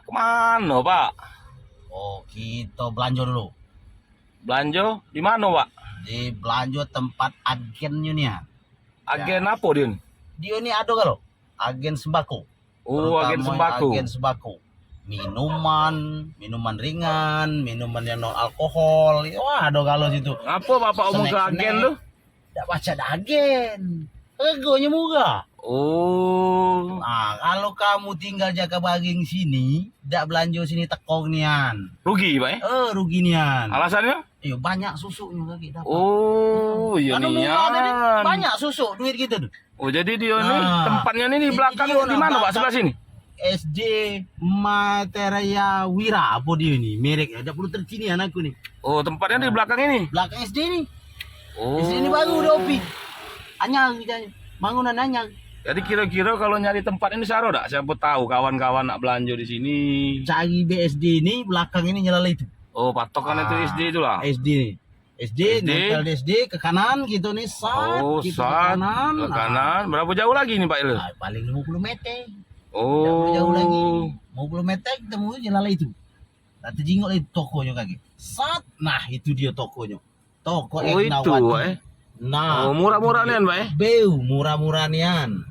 Kemana, Pak? Oh, kita belanja dulu. Belanja di mana, Pak? Di belanja tempat agennya nih ya. Agen apa dia? Dia ini ada kalau agen sembako. Oh, agen Terutama sembako. Agen sembako. Minuman ringan, minuman yang non alkohol. Wah, ada kalau situ. Apa Bapak omong ke agen tuh? Tidak baca ada agen. Harganya murah. Oh, Nah, kalau kamu tinggal jaga baging sini, tidak belanja sini tekong nian. rugi, Pak? Rugi nian. Alasannya? Iya, banyak susunya lagi dapat. Oh, iya Anu nih. murah tadi, banyak susu duit kita tuh. Oh, jadi dia nih Nah, tempatnya nih di ini belakang dia, di mana, Pak? belakang. Sebelah sini? SD Materia Wira apa dia ini mereknya tidak perlu tercini anakku nih. Oh, tempatnya di belakang ini. Belakang SD nih. Oh. SD ini baru udah opi. Anyang gitu. Bangunan anyang. Jadi kira-kira kalau nyari tempat ini saro dak? Siapa tahu kawan-kawan nak belanja di sini. Cari BSD ini belakang ini nyala itu. Oh, patokan itu SD itulah. SD nih. SD, nempel di SD ke kanan gitu nih, sat, Oh, gitu sat, ke kanan. ke kanan. Berapa jauh lagi nih, Pak Ilil? Nah, paling 50 meter. Oh. Tidak perlu jauh lagi. 50 meter ketemu nyala itu. Nanti jingok itu tokonya kaki. Sat, nah itu dia tokonya. Toko Oh, itu, Eknawati. Nah, oh, murah-murah nih, Pak. Beu, murah-murah nian.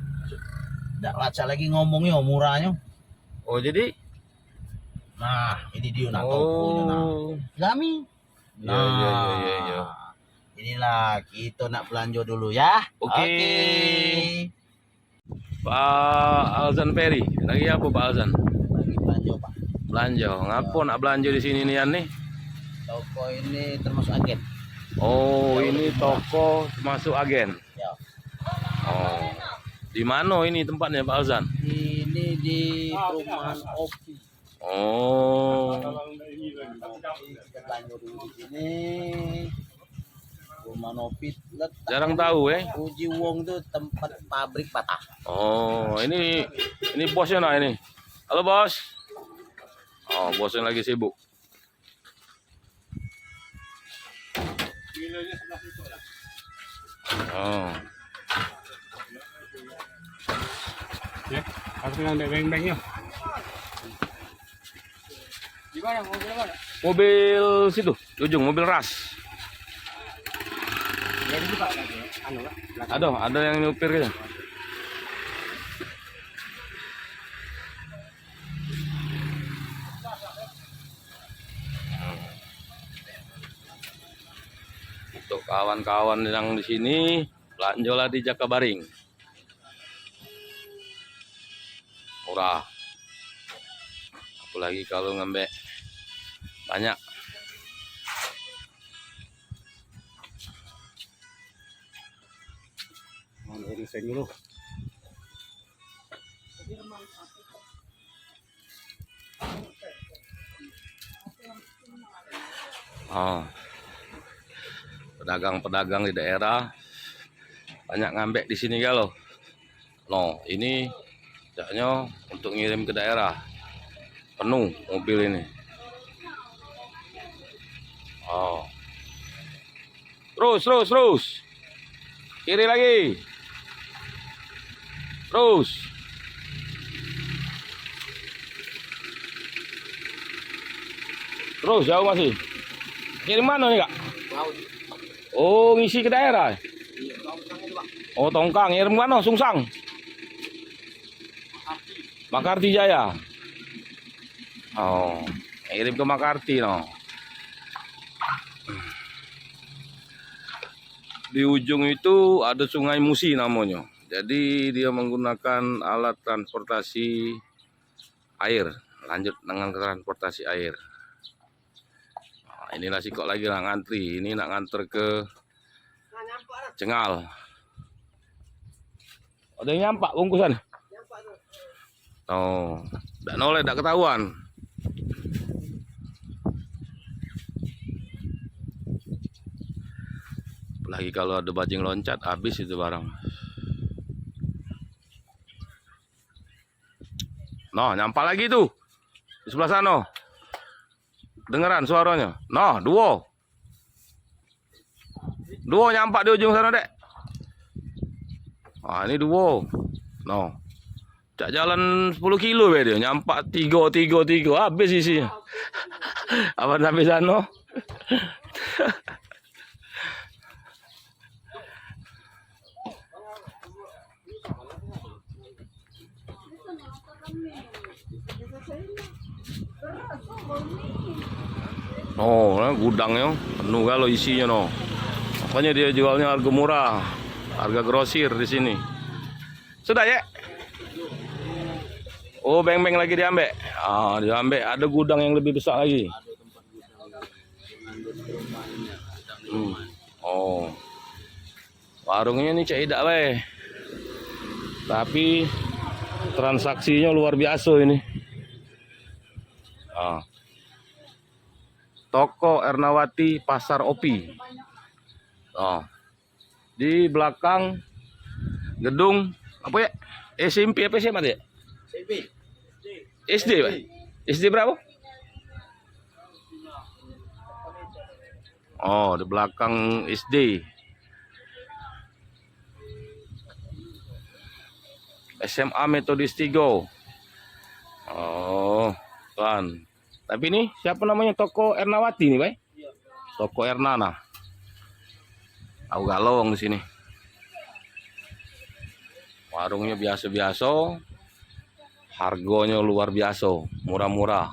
Tidak baca lagi ngomongnya murahnya. Oh, jadi Nah, ini dia nah tokonya nah. Kami. Ya, ya. Inilah kita nak belanja dulu ya. Oke. Pak Alzan Ferry, lagi apa Pak Alzan? Lagi belanja Pak. Belanja, ngapa nak belanja di sini nian nih? Toko ini termasuk agen. Oh, ini toko masuk agen. Ya. Oh, di mana ini tempatnya Pak Alzan? Ini di perumahan Opi. Oh, Kita belanja dulu di sini. Perumahan Opi. jarang tahu Uji Wong itu tempat pabrik patah. Oh, ini bosnya nah ini. Halo bos. Oh, bosnya lagi sibuk. Oh. Ya, harus ngambil beng-bengnya. Di mana mobil mana? Mobil situ, di ujung mobil ras. Jadi Pak, anu Pak. Ada yang nyupir gitu. Untuk kawan-kawan yang di sini, belanjalah di Jakabaring. Murah. Apalagi kalau ngambil banyak. Mau resign dulu. Oh. Pedagang-pedagang di daerah banyak ngambek di sini galau. No, ini jaknya untuk ngirim ke daerah. Penuh mobil ini. Oh. Terus. Kiri lagi. Terus. Terus jauh masih. Kirim mana nih, Kak? Oh, ngisi ke daerah. Oh, Tongkang, ngirim mana? Sungsang. Makarti Jaya. Oh, ngirim ke Makarti no. Di ujung itu ada Sungai Musi namanya. Jadi dia menggunakan alat transportasi air. Lanjut dengan transportasi air. Nah, inilah sih kok lagi lah ngantri. Ini nak nganter ke Cengal. Ada yang nyampak bungkusan? Oh, tidak noleh, tidak ketahuan. Apalagi kalau ada bajing loncat, habis itu barang. Noh, nyampak lagi tuh di sebelah sana. Dengeran suaranya? Noh, duo nyampak di ujung sana dek. Ah, ini duo. Noh, Cak jalan 10 kilo be dia, nyampak 3 habis isinya. Apa sampai sana? Oh, gudangnya penuh kalau isinya no. Makanya dia jualnya harga murah, harga grosir di sini. Sudah ya? Oh, beng-beng lagi diambil. Ah, diambil. Ada gudang yang lebih besar lagi. Oh, warungnya ini cek idak weh. Tapi transaksinya luar biasa ini. Ah. Toko Ernawati Pasar Opi. Oh. Di belakang gedung apa ya? SMP apa sih ya? SD, Pak. SD berapa? Oh, di belakang SD. SMA Metodis Tigo. Oh, kan. Tapi ini siapa namanya? Toko Ernawati nih, Pak? Toko Ernana. Tahu galong di sini. Warungnya biasa-biasa. Harganya luar biasa, murah-murah.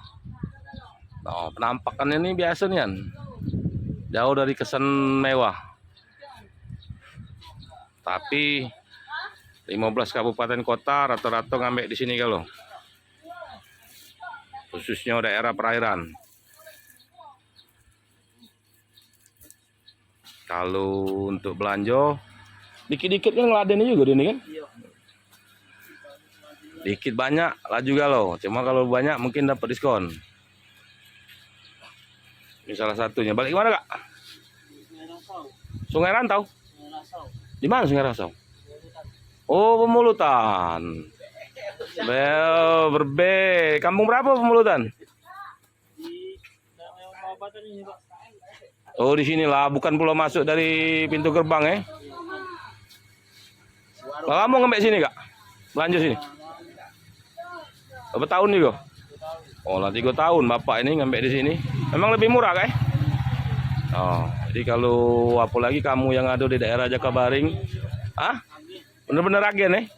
Nah, penampakannya ini biasa nih, jauh dari kesan mewah. Tapi 15 kabupaten kota rata-rata ngambil di sini kalau. Khususnya daerah perairan. Kalau untuk belanja, dikit-dikit kan ngeladennya juga ini kan? Dikit banyak lah juga loh. Cuma kalau banyak mungkin dapat diskon. Ini salah satunya. Balik kemana Kak? Sungai Rantau. Di mana Sungai Rantau? Oh, Pemulutan. Berbe. Kampung berapa Pemulutan? Oh, di sinilah. Bukan pulau masuk dari pintu gerbang Kamu ngambil sini Kak? Belanja sini. Berapa tahun nih kok? Oh lah 3 tahun bapak ini ngambil di sini. Memang lebih murah kan? Oh, jadi kalau apalagi kamu yang ada di daerah Jakabaring, bener-bener agen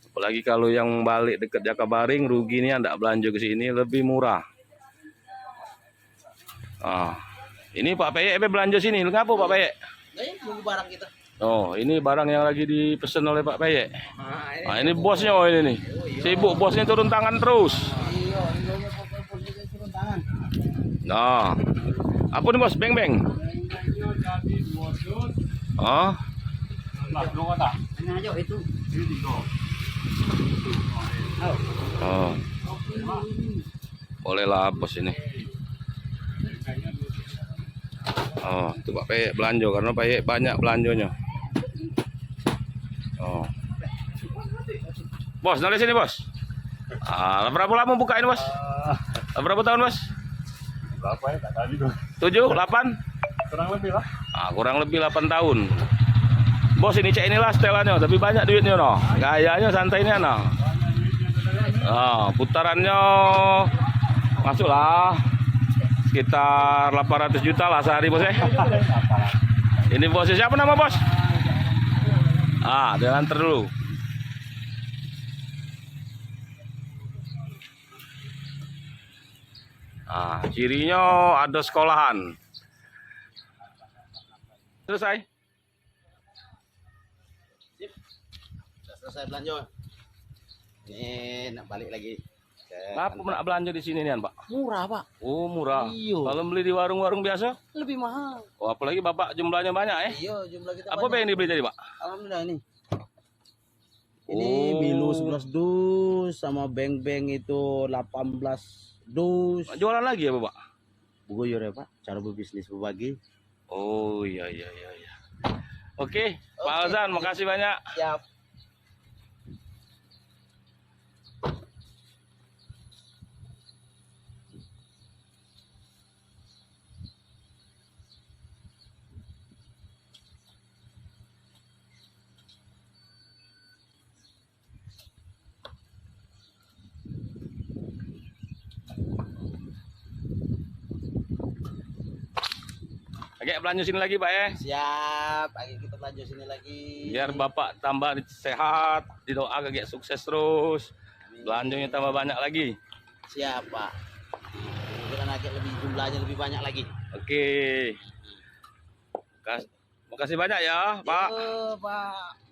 Apalagi kalau yang balik dekat Jakabaring, ruginya ndak belanja ke sini lebih murah. Ini Pak Peye belanja sini. Ngapa Pak Peye? Nunggu barang kita. Oh, ini barang yang lagi dipesan oleh Pak Peye. Nah, ini bosnya ini nih. Sibuk bosnya turun tangan terus. Nah, apa nih bos? Beng-beng. Oh. Oh. Boleh lah bos ini. Oh, itu Pak Peye belanja karena Pak Peye banyak belanjanya. Oh. Bos, dari sini bos. Berapa lama buka ini bos? Berapa tahun bos? Berapa ya? Tak tahu juga. 7, 8? Kurang lebih lah. Kurang lebih 8 tahun. Bos ini cek inilah setelannya, tapi banyak duitnya no. Gayanya santainya no. Putarannya masuklah sekitar 800 juta lah sehari bos Ini bosnya siapa nama bos? Dia antar dulu. Cirinya ada sekolahan. Selesai. Selesai belanja. Ini nak balik lagi. Kenapa nak belanja di sini nih, Pak? Murah, Pak. Oh, murah. Iya. Kalau beli di warung-warung biasa? Lebih mahal. Oh, apalagi Bapak jumlahnya banyak Iya, jumlah kita Apa yang dibeli tadi, Pak? Alhamdulillah ini. Ini Milo 11 dus sama beng-beng itu 18 dus. Jualan lagi ya, Bapak? Buguyur ya, Pak. Cara berbisnis berbagi. Oh, iya. Oke, Pak Alzan, makasih banyak. Siap. Kayak belanja sini lagi Pak ya. Siap, ayo kita belanja sini lagi. Biar Bapak tambah sehat, didoa kayak sukses terus. Belanjanya tambah banyak lagi. Siap, Pak. Kita agak lebih jumlahnya lebih banyak lagi. Oke. Makasih banyak ya, Pak. Yo, Pak.